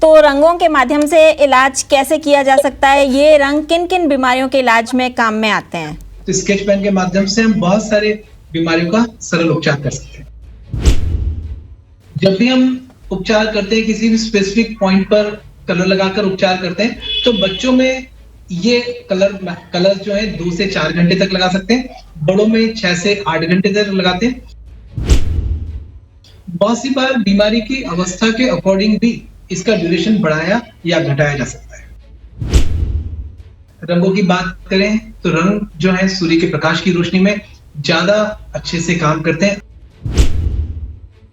तो रंगों के माध्यम से इलाज कैसे किया जा सकता है? ये रंग किन किन बीमारियों के इलाज में काम में आते हैं? तो स्केच पेन के माध्यम से हम बहुत सारे बीमारियों का सरल उपचार कर सकते हैं। जब भी हम उपचार करते हैं, किसी भी स्पेसिफिक पॉइंट पर कलर लगाकर उपचार करते हैं, तो बच्चों में ये कलर जो है 2 से 4 घंटे तक लगा सकते हैं, बड़ों में 6 से 8 घंटे तक लगाते हैं। बहुत सी बार बीमारी की अवस्था के अकॉर्डिंग भी इसका ड्यूरेशन बढ़ाया या घटाया जा सकता है। रंगों की बात करें तो रंग जो है सूर्य के प्रकाश की रोशनी में ज्यादा अच्छे से काम करते हैं।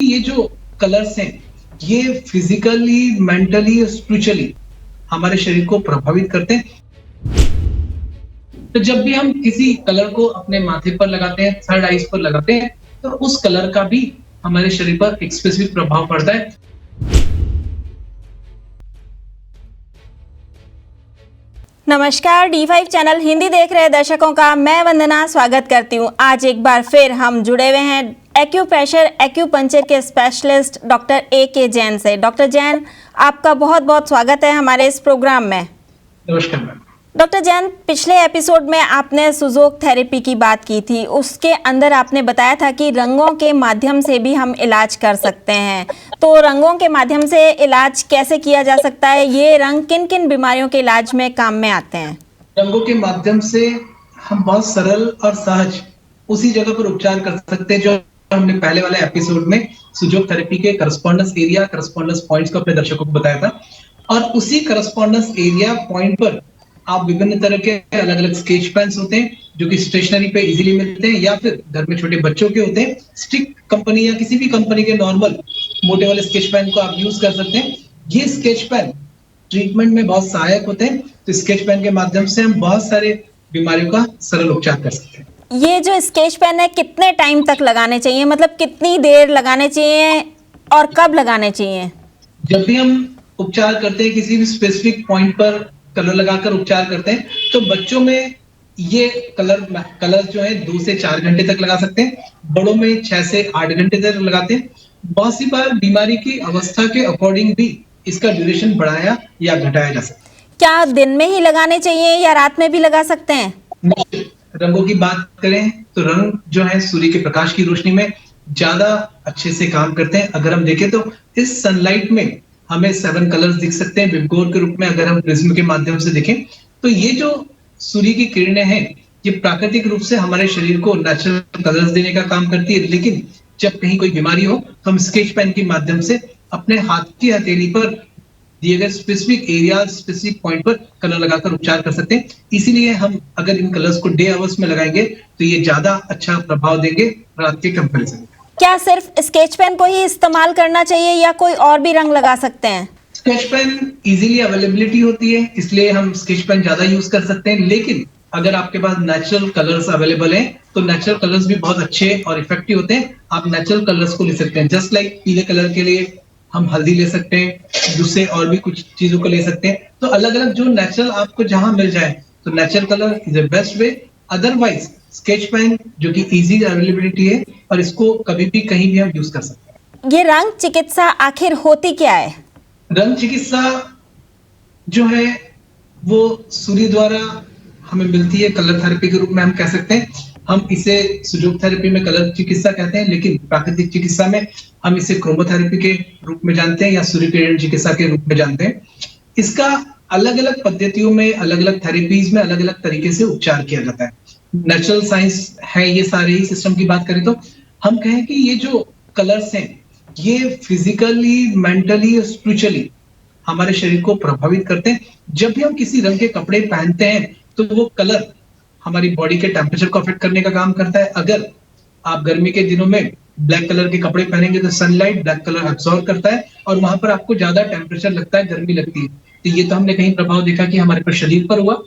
ये जो कलर्स हैं, ये फिजिकली, मेंटली और स्पिरिचुअली हमारे शरीर को प्रभावित करते हैं। तो जब भी हम किसी कलर को अपने माथे पर लगाते हैं, थर्ड आईज पर लगाते हैं, तो उस कलर का भी हमारे शरीर पर एक स्पेसिफिक प्रभाव पड़ता है। नमस्कार, D5 चैनल हिंदी देख रहे दर्शकों का मैं वंदना स्वागत करती हूँ। आज एक बार फिर हम जुड़े हुए हैं एक्यूप्रेशर एक्यूपंक्चर के स्पेशलिस्ट डॉक्टर A.K. जैन से। डॉक्टर जैन, आपका बहुत बहुत स्वागत है हमारे इस प्रोग्राम में। नमस्कार मैम। डॉक्टर जैन, पिछले एपिसोड में आपने सुजोक थेरेपी की बात की थी। उसके अंदर आपने बताया था कि रंगों के माध्यम से भी हम इलाज कर सकते हैं। तो रंगों के माध्यम से इलाज कैसे किया जा सकता है? ये रंग किन किन बीमारियों के इलाज में काम में आते हैं? रंगों के माध्यम से हम बहुत सरल और सहज उसी जगह पर उपचार कर सकते हैं जो हमने पहले वाले एपिसोड में सुजोक थेरेपी के करस्पॉन्डेंस एरिया, करस्पॉन्डेंस पॉइंट्स को अपने दर्शकों को बताया था। और उसी करस्पॉन्डेंस एरिया पॉइंट पर आप विभिन्न तरह के अलग अलग स्केच पेन्स होते हैं जो कि स्टेशनरी पे इजीली मिलते हैं, या फिर घर में छोटे बच्चों के होते हैं। स्टिक कंपनी या किसी भी कंपनी के नॉर्मल मोटे वाले स्केच पेन को आप यूज कर सकते हैं। ये स्केच पेन ट्रीटमेंट में बहुत सहायक होते हैं। तो स्केच पेन के माध्यम से हम बहुत सारे बीमारियों का सरल उपचार कर सकते हैं। ये जो स्केच पेन है, कितने टाइम तक लगाने चाहिए? मतलब कितनी देर लगाने चाहिए और कब लगाने चाहिए? जब भी हम उपचार करते हैं, किसी भी स्पेसिफिक पॉइंट पर कलर लगाकर उपचार करते हैं, तो बच्चों में ये कलर जो है 2 से 4 घंटे तक लगा सकते हैं, बड़ों में 6 से 8 घंटे तक लगाते हैं। बहुत सी बार बीमारी की अवस्था के अकॉर्डिंग भी इसका ड्यूरेशन बढ़ाया या घटाया जा सकता है। क्या दिन में ही लगाने चाहिए या रात में भी लगा सकते हैं? रंगों की बात करें तो रंग जो है सूर्य के प्रकाश की रोशनी में ज्यादा अच्छे से काम करते हैं। अगर हम देखें तो इस सनलाइट में हमें 7 कलर्स दिख सकते हैं विबगोर के रूप में। अगर हम प्रिज्म के माध्यम से देखें तो ये जो सूर्य की किरणें हैं, ये प्राकृतिक रूप से हमारे शरीर को नेचुरल कलर्स देने का काम करती है। लेकिन जब कहीं कोई बीमारी हो तो हम स्केच पेन के माध्यम से अपने हाथ की हथेली पर दिए गए स्पेसिफिक एरिया, स्पेसिफिक पॉइंट पर कलर लगाकर उपचार कर सकते हैं। इसीलिए हम अगर इन कलर्स को डे आवर्स में लगाएंगे तो ये ज्यादा अच्छा प्रभाव देंगे रात के कंपैरिजन में। क्या सिर्फ स्केच पेन को ही इस्तेमाल करना चाहिए या कोई और भी रंग लगा सकते हैं? स्केच पेन इजीली अवेलेबिलिटी होती है, इसलिए हम स्केच पेन ज्यादा यूज कर सकते हैं। लेकिन अगर आपके पास नेचुरल कलर्स अवेलेबल हैं तो नेचुरल कलर्स भी बहुत अच्छे और इफेक्टिव होते हैं। आप नेचुरल कलर्स को ले सकते हैं। जस्ट लाइक पीले कलर के लिए हम हल्दी ले सकते हैं, दूसरे और भी कुछ चीजों को ले सकते हैं। तो अलग अलग जो नेचुरल आपको जहां मिल जाए तो natural colour is the best way. Otherwise sketch pen जो कि इजी अवेलेबिलिटी है और इसको कभी भी कहीं भी हम यूज कर सकते हैं। ये रंग चिकित्सा आखिर होती क्या है? रंग चिकित्सा जो है वो सूर्य द्वारा हमें मिलती है, कलर थेरेपी के रूप में हम कह सकते हैं। हम इसे सुजोक थेरेपी में कलर चिकित्सा कहते हैं, लेकिन प्राकृतिक चिकित्सा में हम इसे क्रोमोथेरेपी के रूप में जानते हैं या सूर्य किरण चिकित्सा के रूप में जानते हैं। इसका अलग अलग पद्धतियों में, अलग अलग थेरेपीज में अलग अलग तरीके से उपचार किया जाता है। नेचुरल साइंस है ये सारे ही सिस्टम की बात करें तो हम कहें कि ये जो कलर्स हैं, ये फिजिकली, मेंटली और स्पिरिचुअली हमारे शरीर को प्रभावित करते हैं। जब भी हम किसी रंग के कपड़े पहनते हैं तो वो कलर हमारी बॉडी के टेम्परेचर को अफेक्ट करने का काम करता है। अगर आप गर्मी के दिनों में ब्लैक कलर के कपड़े पहनेंगे तो सनलाइट ब्लैक कलर अब्सॉर्ब करता है और वहां पर आपको ज्यादा टेम्परेचर लगता है, गर्मी लगती है। तो ये तो हमने कहीं प्रभाव देखा कि हमारे पर शरीर पर हुआ।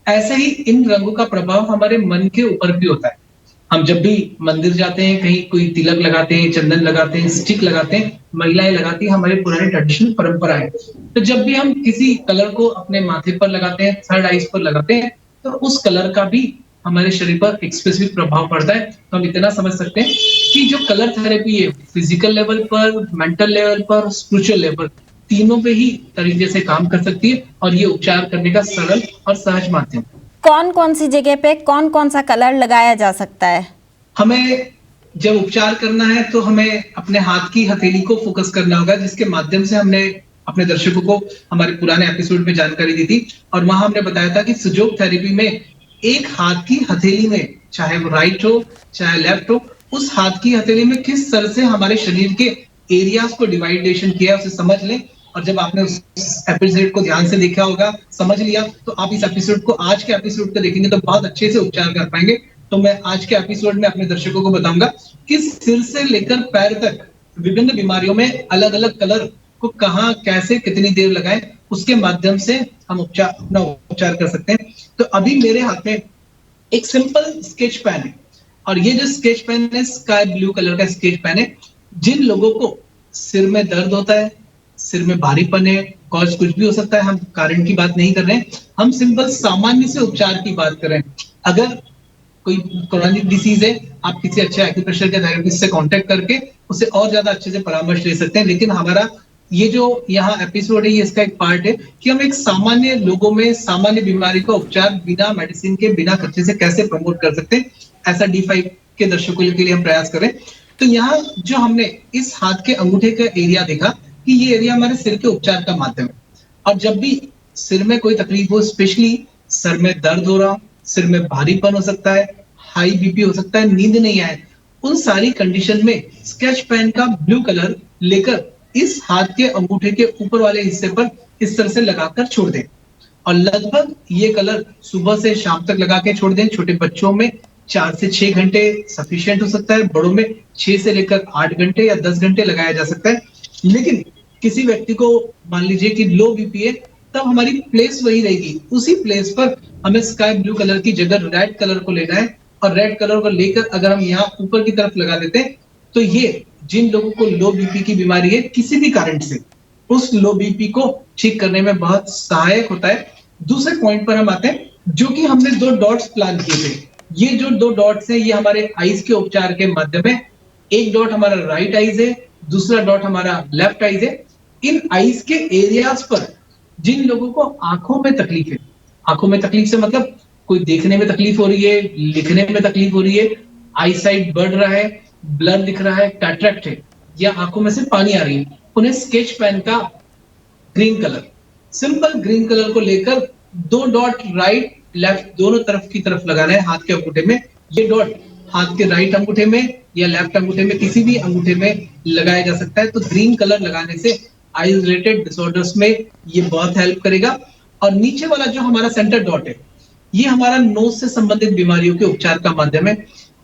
ऐसे ही इन रंगों का प्रभाव हमारे मन के ऊपर भी होता है। हम जब भी मंदिर जाते हैं, कहीं कोई तिलक लगाते हैं, चंदन लगाते हैं, स्टिक लगाते हैं, महिलाएं लगाती हैं, हमारे पुराने ट्रेडिशनल परंपरा है। तो जब भी हम किसी कलर को अपने माथे पर लगाते हैं, थर्ड आईज पर लगाते हैं, तो उस कलर का भी हमारे शरीर पर एक स्पेसिफिक प्रभाव पड़ता है। तो हम इतना समझ सकते हैं कि जो कलर थेरेपी है, फिजिकल लेवल पर, मेंटल लेवल पर, स्पिरिचुअल लेवल, तीनों पे ही तरीके से काम कर सकती है और ये उपचार करने का सरल और सहज माध्यम। कौन कौन सी जगह पे कौन कौन सा कलर लगाया जा सकता है? हमें जब उपचार करना है तो हमें अपने हाथ की हथेली को फोकस करना होगा, जिसके माध्यम से हमने अपने दर्शकों को हमारे पुराने एपिसोड में जानकारी दी थी। और वहां हमने बताया था कि सुजोग थेरेपी में एक हाथ की हथेली में, चाहे वो राइट हो चाहे लेफ्ट हो, उस हाथ की हथेली में किस तरह से हमारे शरीर के एरियाज को डिवाइडेशन किया है उसे समझ लें। और जब आपने उस एपिसोड को ध्यान से देखा होगा, समझ लिया, तो आप इस एपिसोड को, आज के एपिसोड को देखेंगे तो बहुत अच्छे से उपचार कर पाएंगे। तो मैं आज के एपिसोड में अपने दर्शकों को बताऊंगा कि सिर से लेकर पैर तक विभिन्न बीमारियों में अलग अलग कलर को कहां, कैसे, कितनी देर लगाएं, उसके माध्यम से हम अपना उपचार कर सकते हैं। तो अभी मेरे हाथ में एक सिंपल स्केच पेन है और ये जो स्केच पेन है स्काई ब्लू कलर का स्केच पेन है। जिन लोगों को सिर में दर्द होता है, सिर में भारीपन है, कॉज कुछ भी हो सकता है, हम कारण की बात नहीं कर रहे हैं, हम सिंपल सामान्य से उपचार की बात कर रहे हैं। अगर कोई क्रोनिक डिसीज है, आप किसी अच्छे एक्यूप्रेशर के थेरेपिस्ट से कांटेक्ट करके उससे और ज्यादा अच्छे से परामर्श ले सकते हैं। लेकिन हमारा ये जो यहाँ एपिसोड है, ये इसका एक पार्ट है कि हम एक सामान्य लोगों में सामान्य बीमारी का उपचार बिना मेडिसिन के, बिना खर्चे से कैसे प्रमोट कर सकते हैं, ऐसा D5 के दर्शकों के लिए हम प्रयास करें। तो यहाँ जो हमने इस हाथ के अंगूठे का एरिया देखा कि ये एरिया हमारे सिर के उपचार का माध्यम है। और जब भी सिर में कोई तकलीफ हो, स्पेशली सर में दर्द हो रहा, सिर में भारीपन हो सकता है, हाई बीपी हो सकता है, नींद नहीं आए, उन सारी कंडीशन में स्केच पेन का ब्लू कलर लेकर इस हाथ के अंगूठे के ऊपर वाले हिस्से पर इस तरह से लगाकर छोड़ दें। और लगभग ये कलर सुबह से शाम तक लगा के छोड़ दें। छोटे बच्चों में 4 से 6 घंटे सफिशिएंट हो सकता है, बड़ों में 6 से लेकर 8 घंटे या 10 घंटे लगाया जा सकता है। लेकिन किसी व्यक्ति को मान लीजिए कि लो बीपी है, तब हमारी प्लेस वही रहेगी, उसी प्लेस पर हमें स्काई ब्लू कलर की जगह रेड कलर को लेना है। और रेड कलर को लेकर अगर हम यहाँ ऊपर की तरफ लगा देते हैं तो ये जिन लोगों को लो बीपी की बीमारी है किसी भी कारण से, उस लो बीपी को ठीक करने में बहुत सहायक होता है। दूसरे पॉइंट पर हम आते हैं, जो कि हमने 2 डॉट्स प्लान किए थे। ये जो 2 डॉट्स हैं, ये हमारे आईज के उपचार के माध्यम है। एक डॉट हमारा राइट आईज है, दूसरा डॉट हमारा लेफ्ट आईज है। इन आईज के एरियाज पर जिन लोगों को आंखों में तकलीफ है, आंखों में तकलीफ से मतलब कोई देखने में तकलीफ हो रही है, लिखने में तकलीफ हो रही है, आई साइट बढ़ रहा है, ब्लर दिख रहा है, कैटरेक्ट है, या आंखों में से पानी आ रही है, उन्हें स्केच पेन का green colour, simple green colour को लेकर 2 डॉट राइट लेफ्ट दोनों तरफ की तरफ लगाना है हाथ के अंगूठे में। ये डॉट हाथ के राइट अंगूठे में या लेफ्ट अंगूठे में, किसी भी अंगूठे में लगाया जा सकता है। तो ग्रीन कलर लगाने से आई रिलेटेड डिसऑर्डर्स में ये बहुत हेल्प करेगा। और नीचे वाला जो हमारा सेंटर डॉट है, ये हमारा नोज से संबंधित बीमारियों के उपचार का माध्यम है।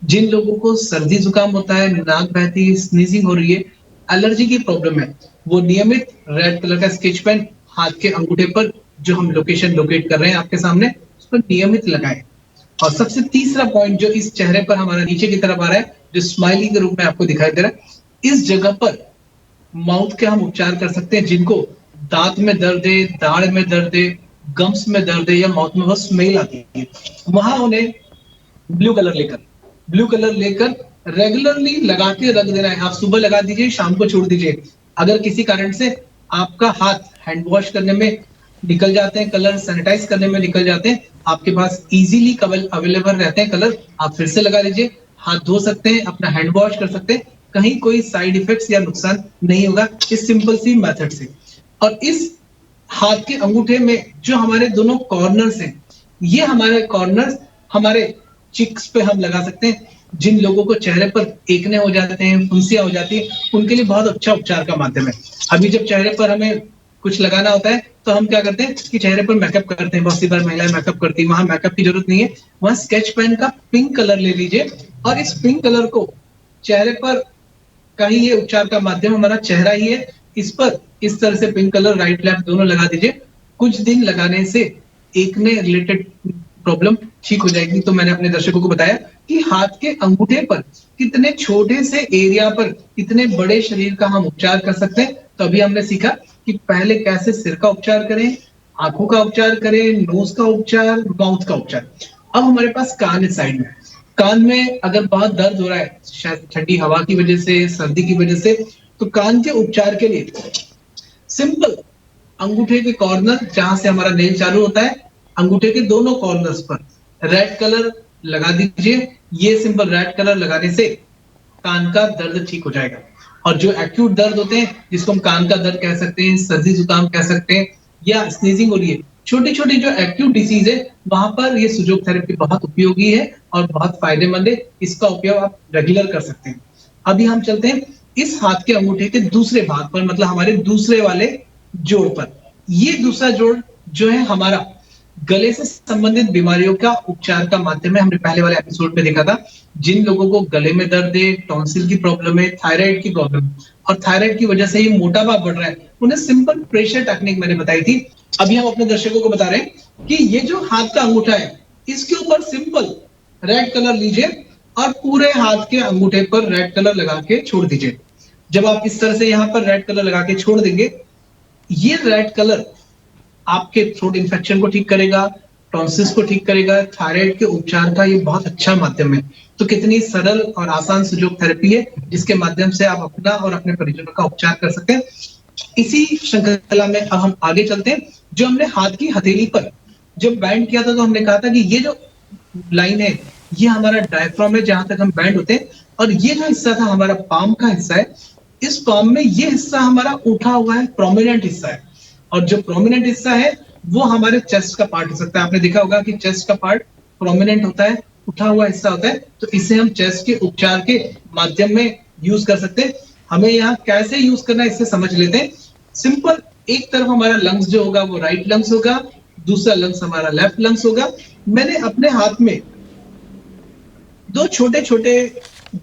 जिन लोगों को सर्दी जुकाम होता है, नाक बहती है, स्नीजिंग हो रही है, एलर्जी की प्रॉब्लम है, वो नियमित रेड कलर का स्केच पेन हाथ के अंगूठे पर, जो हम लोकेशन लोकेट कर रहे हैं आपके सामने, उस पर नियमित लगाएं। और सबसे तीसरा पॉइंट जो इस चेहरे पर हमारा नीचे की तरफ आ रहा है, जो स्माइली के रूप में आपको दिखाई दे रहा है, इस जगह पर माउथ के हम उपचार कर सकते हैं। जिनको दांत में दर्द है, दाढ़ में दर्द है, गम्स में दर्द है, या माउथ में बहुत स्मेल आती है, वहां उन्हें ब्लू कलर लेकर रेगुलरली लगा के रख देना है। आप सुबह लगा दीजिए, शाम को छोड़ दीजिए। अगर किसी कारण से आपका हाथ हैंड वॉश करने में निकल जाते हैं, कलर सैनिटाइज करने में निकल जाते हैं, आपके पास इजीली अवेलेबल रहते हैं कलर, आप फिर से लगा लीजिए, हाथ धो सकते हैं, अपना हैंड वॉश कर सकते हैं, कहीं कोई साइड इफेक्ट्स या नुकसान नहीं होगा इस सिंपल सी मेथड से। और इस हाथ के अंगूठे में जो हमारे दोनों कॉर्नर्स हैं, ये हमारे कॉर्नर्स हमारे चिक्स पे हम लगा सकते हैं। जिन लोगों को चेहरे पर एकने हो जाते हैं, फुंसियां हो जाती है, उनके लिए बहुत अच्छा उपचार का माध्यम है। अभी जब चेहरे पर हमें कुछ लगाना होता है तो हम क्या करते हैं कि चेहरे पर मेकअप करते हैं, बहुत सी बार महिलाएं मेकअप करती है, वहां मेकअप की जरूरत नहीं है, वहां स्केच पेन का पिंक कलर ले लीजिए और इस पिंक कलर को चेहरे पर, कहीं ये उपचार का माध्यम हमारा चेहरा ही है, इस पर इस तरह से पिंक कलर राइट लेफ्ट दोनों लगा दीजिए। कुछ दिन लगाने से एकने रिलेटेड प्रॉब्लम ठीक हो जाएगी। तो मैंने अपने दर्शकों को बताया कि हाथ के अंगूठे पर कितने छोटे से एरिया पर कितने बड़े शरीर का हम उपचार कर सकते हैं। तो अभी हमने सीखा कि पहले कैसे सिर का उपचार करें, आंखों का उपचार करें, नोज का उपचार, माउथ का उपचार। अब हमारे पास कान इस साइड में, कान में अगर बहुत दर्द हो रहा है, शायद ठंडी हवा की वजह से, सर्दी की वजह से, तो कान के उपचार के लिए सिंपल अंगूठे के कॉर्नर जहां से हमारा नेल चालू होता है, अंगूठे के दोनों कॉर्नर्स पर रेड कलर लगा दीजिए। ये सिंपल रेड कलर लगाने से कान का दर्द ठीक हो जाएगा। और जो एक्यूट दर्द होते हैं, जिसको हम कान का दर्द कह सकते हैं, सर्दी जुकाम कह सकते हैं, या स्नीजिंग हो रही है, छोटी छोटी जो एक्यूट डिसीज है, वहां पर ये सुजोग थेरेपी बहुत उपयोगी है और बहुत फायदेमंद है। इसका उपयोग आप रेगुलर कर सकते हैं। अभी हम चलते हैं इस हाथ के अंगूठे के दूसरे भाग पर, मतलब हमारे दूसरे वाले जोड़ पर। ये दूसरा जोड़ जो है हमारा गले से संबंधित बीमारियों का उपचार का माध्यम है। हमने पहले वाले एपिसोड में देखा था, जिन लोगों को गले में दर्द है, टॉन्सिल की प्रॉब्लम है, थायराइड की प्रॉब्लम और थायराइड की वजह से ही मोटापा बढ़ रहा है, उन्हें सिंपल प्रेशर टेक्निक मैंने बताई थी। अभी हम अपने दर्शकों को बता रहे हैं कि ये जो हाथ का अंगूठा है, इसके ऊपर सिंपल रेड कलर लीजिए और पूरे हाथ के अंगूठे पर रेड कलर लगा के छोड़ दीजिए। जब आप इस तरह से यहाँ पर रेड कलर लगा के छोड़ देंगे, ये रेड कलर आपके थ्रोट इन्फेक्शन को ठीक करेगा, टॉन्सिल्स को ठीक करेगा, थायराइड के उपचार का ये बहुत अच्छा माध्यम है। तो कितनी सरल और आसान सुजोग थेरेपी है, जिसके माध्यम से आप अपना और अपने परिजनों का उपचार कर सकते हैं। इसी श्रृंखला में अब हम आगे चलते हैं। जो हमने हाथ की हथेली पर जब बैंड किया था, तो हमने कहा था कि ये जो लाइन है, ये हमारा डायफ्राम है, जहां तक हम बैंड होते हैं, और ये जो हिस्सा था हमारा पाम का हिस्सा है। इस पाम में ये हिस्सा हमारा उठा हुआ है, प्रोमिनेंट हिस्सा है। और जो प्रोमिनेंट हिस्सा है वो हमारे चेस्ट का पार्ट हो सकता है। आपने देखा होगा कि चेस्ट का पार्ट प्रोमिनेंट होता है, उठा हुआ हिस्सा होता है। तो इसे हम चेस्ट के उपचार के माध्यम में यूज कर सकते हैं। हमें यहाँ कैसे यूज करना है इससे समझ लेते हैं। सिंपल, एक तरफ हमारा लंग्स जो होगा वो राइट लंग्स होगा, दूसरा लंग्स हमारा लेफ्ट लंग्स होगा। मैंने अपने हाथ में दो छोटे छोटे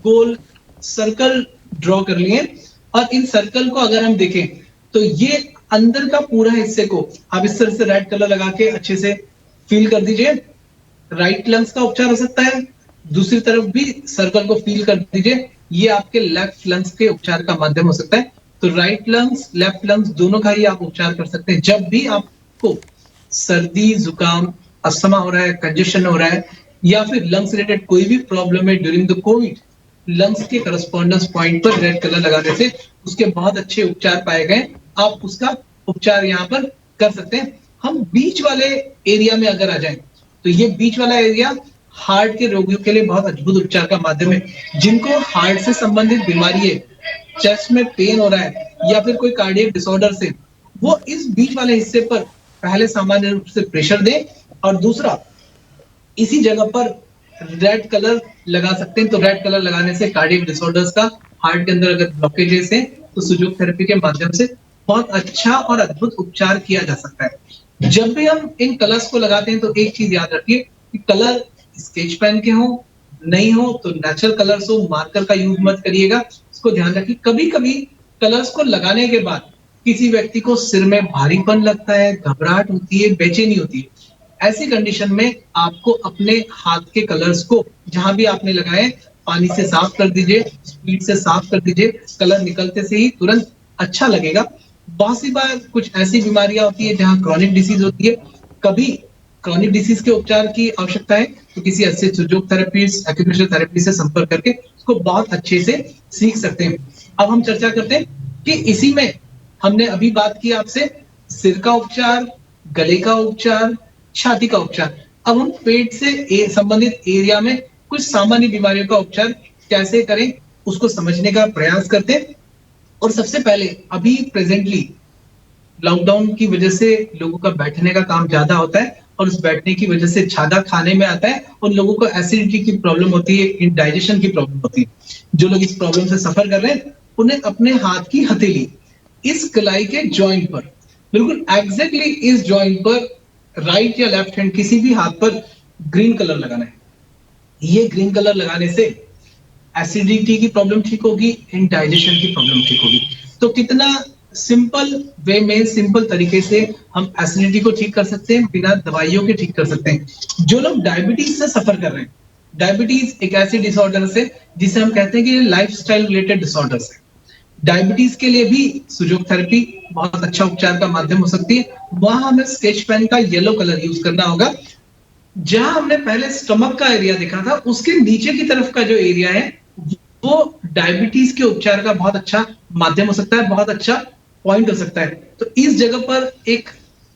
गोल सर्कल ड्रॉ कर लिए, और इन सर्कल को अगर हम देखें तो ये अंदर का पूरा हिस्से को आप इस तरह से रेड कलर लगा के अच्छे से फील कर दीजिए। राइट लंग्स का उपचार हो सकता है, दूसरी तरफ भी सर्कल को फील कर दीजिए। ये आपके लेफ्ट लंग्स के उपचार का माध्यम हो सकता है। तो राइट लंग्स, लेफ्ट लंग्स दोनों का ही आप उपचार कर सकते हैं। जब भी आपको सर्दी जुकाम, अस्थमा हो रहा है, कंजेशन हो रहा है, या फिर लंग्स रिलेटेड कोई भी प्रॉब्लम है ड्यूरिंग द कोविड, लंग्स के करस्पॉन्डेंस पॉइंट पर रेड कलर लगाने से उसके बहुत अच्छे उपचार पाए गए। आप उसका उपचार यहाँ पर कर सकते हैं। हम बीच वाले एरिया में अगर आ जाएं, तो ये बीच वाला एरिया हार्ट के रोगियों के लिए बहुत अद्भुत उपचार का माध्यम है। जिनको हार्ट से संबंधित बीमारी है, चेस्ट में पेन हो रहा है, या फिर कोई कार्डियक डिसऑर्डर से, वो इस बीच वाले हिस्से पर पहले सामान्य रूप से प्रेशर दें, और दूसरा इसी जगह पर रेड कलर लगा सकते हैं। तो रेड कलर लगाने से कार्डियक डिसऑर्डर्स का, हार्ट के अंदर अगर ब्लॉकेजेस हैं, तो सुजोग थेरेपी के माध्यम से बहुत अच्छा और अद्भुत उपचार किया जा सकता है। जब भी हम इन कलर्स को लगाते हैं, तो एक चीज याद रखिए कि कलर स्केच पेन के हो, नहीं हो तो नेचुरल कलर्स हो, मार्कर का यूज मत करिएगा। इसको ध्यान रखिए। कभी कभी कलर्स को लगाने के बाद किसी व्यक्ति को सिर में भारीपन लगता है, घबराहट होती है, बेचैनी होती है। ऐसी कंडीशन में आपको अपने हाथ के कलर्स को जहां भी आपने लगाए पानी से साफ कर दीजिए, स्पीड से साफ कर दीजिए। कलर निकलते से ही तुरंत अच्छा लगेगा। बहुत सी बार कुछ ऐसी बीमारियां होती है जहां क्रॉनिक डिसीज होती है। कभी क्रॉनिक डिसीज के उपचार की आवश्यकता है, तो किसी अच्छे सुजोग थेरेपिस्ट, एक्यूप्रेशर थेरेपी से संपर्क करके उसको बहुत अच्छे से सीख सकते हैं। अब हम चर्चा करते हैं कि इसी में हमने अभी बात की आपसे सिर का उपचार, गले का उपचार, छाती का उपचार। अब हम पेट से संबंधित एरिया में कुछ सामान्य बीमारियों का उपचार कैसे करें, उसको समझने का प्रयास करते हैं। और सबसे पहले, अभी प्रेजेंटली लॉकडाउन की वजह से लोगों का बैठने का काम ज्यादा होता है, और उस बैठने की वजह से ज्यादा खाने में आता है, और लोगों को एसिडिटी की प्रॉब्लम होती है, इंडाइजेशन की प्रॉब्लम होती है। जो लोग इस प्रॉब्लम से सफर कर रहे हैं, उन्हें अपने हाथ की हथेली इस कलाई के जॉइंट पर, बिल्कुल एग्जैक्टली इस जॉइंट पर राइट या लेफ्ट हैंड किसी भी हाथ पर ग्रीन कलर लगाना है। ये ग्रीन कलर लगाने से एसिडिटी की प्रॉब्लम ठीक होगी, इंडाइजेशन की प्रॉब्लम ठीक होगी। तो कितना सिंपल वे में, सिंपल तरीके से हम एसिडिटी को ठीक कर सकते हैं, बिना दवाइयों के ठीक कर सकते हैं। जो लोग डायबिटीज से सफर कर रहे हैं, डायबिटीज एक ऐसी डिसऑर्डर है जिसे हम कहते हैं कि लाइफस्टाइल रिलेटेड डिसऑर्डर्स है। डायबिटीज के लिए भी सुजोग थेरेपी बहुत अच्छा उपचार का माध्यम हो सकती है। वहां हमें स्केच पेन का येलो कलर यूज करना होगा। जहां हमने पहले स्टमक का एरिया देखा था, उसके नीचे की तरफ का जो एरिया है, वो डायबिटीज के उपचार का बहुत अच्छा माध्यम हो सकता है, बहुत अच्छा पॉइंट हो सकता है। तो इस जगह पर एक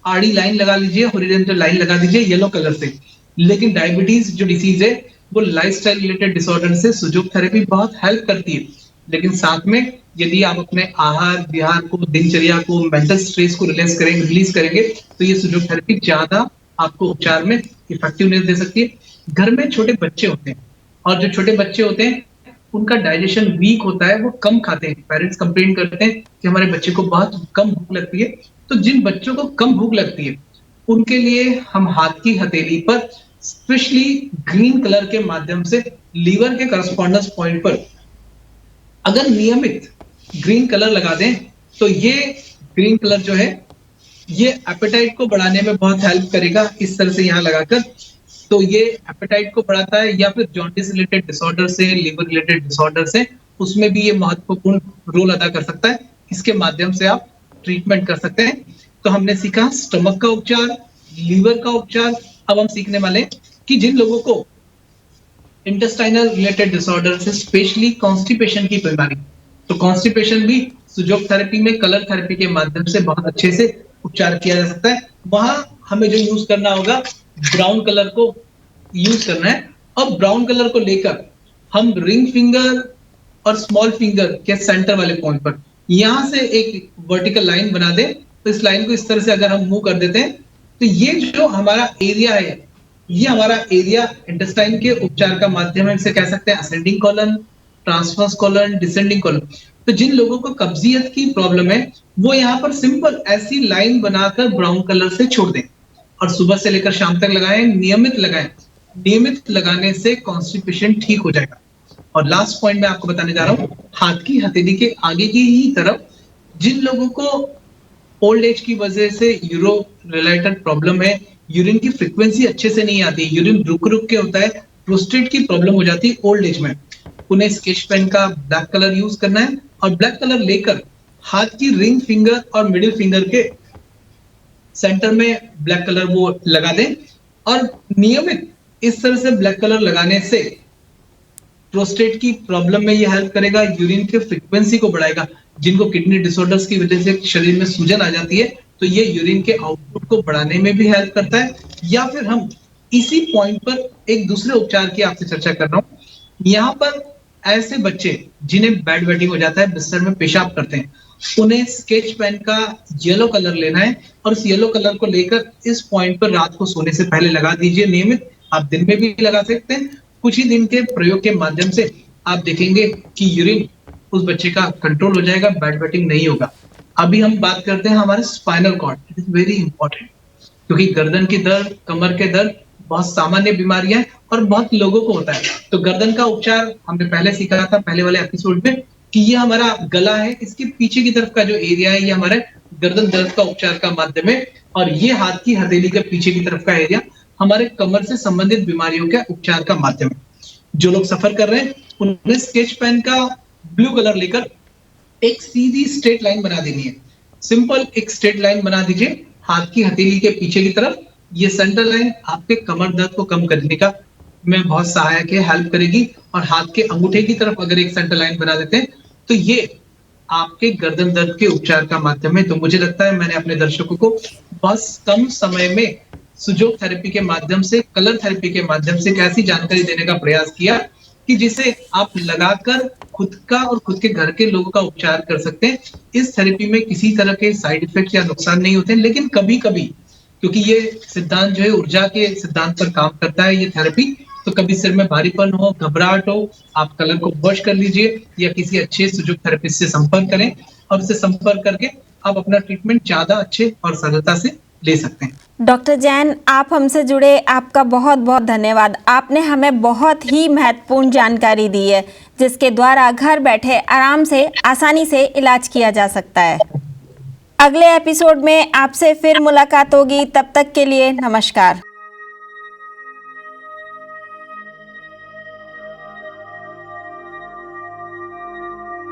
आड़ी लाइन लगा लीजिए, हॉरिजॉन्टल लाइन लगा दीजिए येलो कलर से। लेकिन डायबिटीज जो डिसीज है वो लाइफस्टाइल रिलेटेड डिसऑर्डर से सुजोग थेरेपी बहुत हेल्प करती है। लेकिन साथ में यदि आप अपने आहार विहार को, दिनचर्या को, मेंटल स्ट्रेस को रिलीज करेंगे तो ये सुजोग थेरेपी ज्यादा आपको उपचार में इफेक्टिवनेस दे सकती है। घर में छोटे बच्चे होते हैं और जो छोटे बच्चे होते हैं उनका डाइजेशन वीक होता है, वो कम खाते हैं। पेरेंट्स कंप्लेन करते हैं कि हमारे बच्चे को बहुत कम भूख लगती है। तो जिन बच्चों को कम भूख लगती है उनके लिए हम हाथ की हथेली पर स्पेशली ग्रीन कलर के माध्यम से लीवर के करस्पॉन्डेंस पॉइंट पर अगर नियमित ग्रीन कलर लगा दें तो ये ग्रीन कलर जो है ये एपेटाइट को बढ़ाने में बहुत हेल्प करेगा। इस तरह से यहाँ लगाकर तो ये एपेटाइट को बढ़ाता है, या फिर जॉन्डिस रिलेटेड डिसऑर्डर से, लीवर रिलेटेड डिसऑर्डर से, उसमें भी ये महत्वपूर्ण रोल अदा कर सकता है। इसके माध्यम से आप ट्रीटमेंट कर सकते हैं। तो हमने सीखा स्टमक का उपचार, लीवर का उपचार। अब हम सीखने वाले हैं कि जिन लोगों को इंटेस्टाइनल रिलेटेड डिसऑर्डर से, स्पेशली कॉन्स्टिपेशन की बीमारी, तो कॉन्स्टिपेशन भी सुजोग थेरेपी में कलर थेरेपी के माध्यम से बहुत अच्छे से उपचार किया जा सकता है। वहां हमें जो यूज करना होगा, ब्राउन कलर को यूज करना है। और ब्राउन कलर को लेकर हम रिंग फिंगर और स्मॉल फिंगर के सेंटर वाले पॉइंट पर यहां से एक वर्टिकल लाइन बना दें। तो इस लाइन को इस तरह से अगर हम मूव कर देते हैं तो ये जो हमारा एरिया है, ये हमारा एरिया इंटेस्टाइन के उपचार का माध्यम है। इसे कह सकते हैं ascending colon, transverse colon, descending colon. तो जिन लोगों को कब्जियत की प्रॉब्लम है वो यहाँ पर सिंपल ऐसी लाइन बनाकर ब्राउन कलर से छोड़ दें और सुबह से लेकर शाम तक लगाएं, नियमित लगाएं। नियमित लगाने से कॉन्स्टिपेशन ठीक हो जाएगा। और लास्ट पॉइंट मैं आपको बताने जा रहा हूँ, हाथ की हथेली के आगे की ही तरफ जिन लोगों को ओल्ड एज की वजह से यूरो रिलेटेड प्रॉब्लम है, यूरिन की फ्रीक्वेंसी अच्छे से नहीं आती, यूरिन रुक रुक के होता है, प्रोस्टेट की प्रॉब्लम हो जाती है ओल्ड एज में, उन्हें स्केच पेन का ब्लैक कलर यूज करना है। और ब्लैक कलर लेकर हाथ की रिंग फिंगर और मिडिल फिंगर के सेंटर में ब्लैक कलर वो लगा दें। और नियमित इस तरह से ब्लैक कलर लगाने से प्रोस्टेट की प्रॉब्लम में ये हेल्प करेगा, यूरिन के फ्रीक्वेंसी को बढ़ाएगा। जिनको किडनी डिसऑर्डर्स की वजह से शरीर में सूजन आ जाती है तो ये यूरिन के आउटपुट को बढ़ाने में भी हेल्प करता है। या फिर हम इसी पॉइंट पर एक दूसरे उपचार की आपसे चर्चा कर रहा हूं। यहाँ पर ऐसे बच्चे जिन्हें बेड वेटिंग हो जाता है, बिस्तर में पेशाब करते हैं, उन्हें स्केच पेन का येलो कलर लेना है और इस येलो कलर को लेकर इस पॉइंट पर रात को सोने से पहले लगा दीजिए। नियमित आप दिन में भी लगा सकते हैं। कुछ ही दिन के प्रयोग के माध्यम से आप देखेंगे कि यूरिन उस बच्चे का कंट्रोल हो जाएगा, बेड वेटिंग नहीं होगा। अभी हम बात करते हैं हमारे spinal cord. It is very important क्योंकि गर्दन की दर्द, कमर के दर्द बहुत सामान्य बीमारियां हैं और बहुत लोगों को होता है। तो गर्दन का उपचार हमने पहले सीखा था पहले वाले एपिसोड में कि ये हमारा गला है, इसके पीछे की तरफ का जो एरिया है ये हमारे गर्दन दर्द का उपचार का माध्यम है। और ये हाथ की हथेली के पीछे की तरफ का एरिया हमारे कमर से संबंधित बीमारियों के उपचार का माध्यम है। जो लोग सफर कर रहे हैं उन्हें स्केच पेन का ब्लू कलर लेकर एक सीधी स्ट्रेट लाइन बना देनी है। सिंपल एक स्ट्रेट लाइन बना दीजिए हाथ की हथेली के पीछे की तरफ। ये सेंटर लाइन आपके कमर दर्द को कम करने का में बहुत सहायक है, हेल्प करेगी। और हाथ के अंगूठे की तरफ अगर एक सेंटर लाइन बना देते हैं तो ये आपके गर्दन दर्द के उपचार का माध्यम है। तो मुझे लगता है मैंने अपने दर्शकों को बहुत कम समय में सुजोग थेरेपी के माध्यम से, कलर थेरेपी के माध्यम से एक ऐसी जानकारी देने का प्रयास किया कि जिसे आप लगाकर खुद का और खुद के घर के लोगों का उपचार कर सकते हैं। इस थेरेपी में किसी तरह के साइड इफेक्ट या नुकसान नहीं होते हैं, लेकिन कभी कभी क्योंकि ये सिद्धांत जो है ऊर्जा के सिद्धांत पर काम करता है ये थेरेपी, तो कभी सिर में भारीपन हो, घबराहट हो, आप कलर को वॉश कर लीजिए या किसी अच्छे सुजोग थेरेपिस्ट से संपर्क करें और उससे संपर्क करके आप अपना ट्रीटमेंट ज्यादा अच्छे और सरलता से ले सकते हैं। डॉक्टर जैन, आप हमसे जुड़े, आपका बहुत बहुत धन्यवाद। आपने हमें बहुत ही महत्वपूर्ण जानकारी दी है जिसके द्वारा घर बैठे आराम से, आसानी से इलाज किया जा सकता है। अगले एपिसोड में आपसे फिर मुलाकात होगी, तब तक के लिए नमस्कार।